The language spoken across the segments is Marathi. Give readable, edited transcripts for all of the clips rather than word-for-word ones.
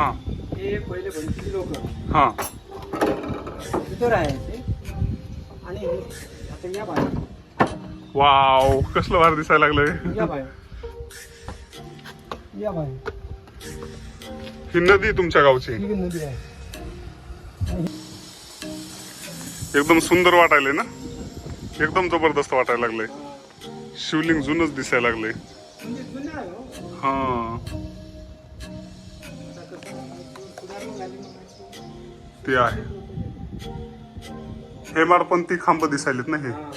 हा हे पहिले बनलेली लोक हा तिथं राहायचे आणि आता या बाहेर वाव कसलं भारी दिसायला लागलंय. या बाहेर या बाहेर ही नदी तुमच्या गावची ही नदी आहे. एकदम सुंदर वाटायलंय ना, एकदम जबरदस्त वाटायला लागलंय. शिवलिंग जुनच दिसायला लागलंय. म्हणजे जुनं आहे हो. हा आता कसं सुधारणा झाली म्हणायची. ते आहे. हेमाडपंथी खांब दिसायलेत ना हे. हा.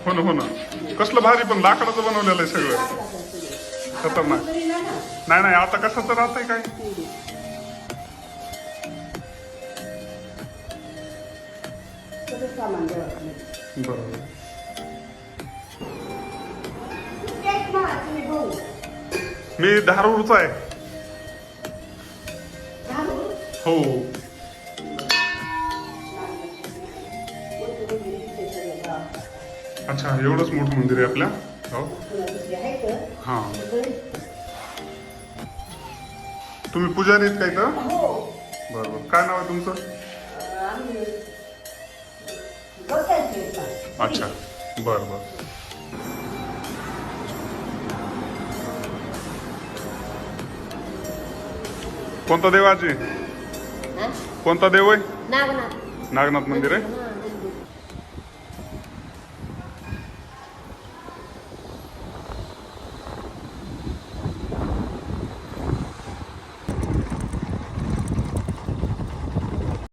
हो ना हो ना, कसलं भारी, पण लाकडाचं बनवलेलं आहे सगळं. खतरनाक. नाही नाही, आता कशाचं राहतंय काय. बरोबर. मी धारूरचा आहे. हो अच्छा, एवढंच मोठं मंदिर आहे आपल्या. हो हा, तुम्ही पुजारी आहेत काय तर. बरोबर. काय नाव आहे तुमचं. अच्छा बरं बरं. कोणता देव आजी, कोणता देव आहे. नागनाथ नागनाथ मंदिर आहे.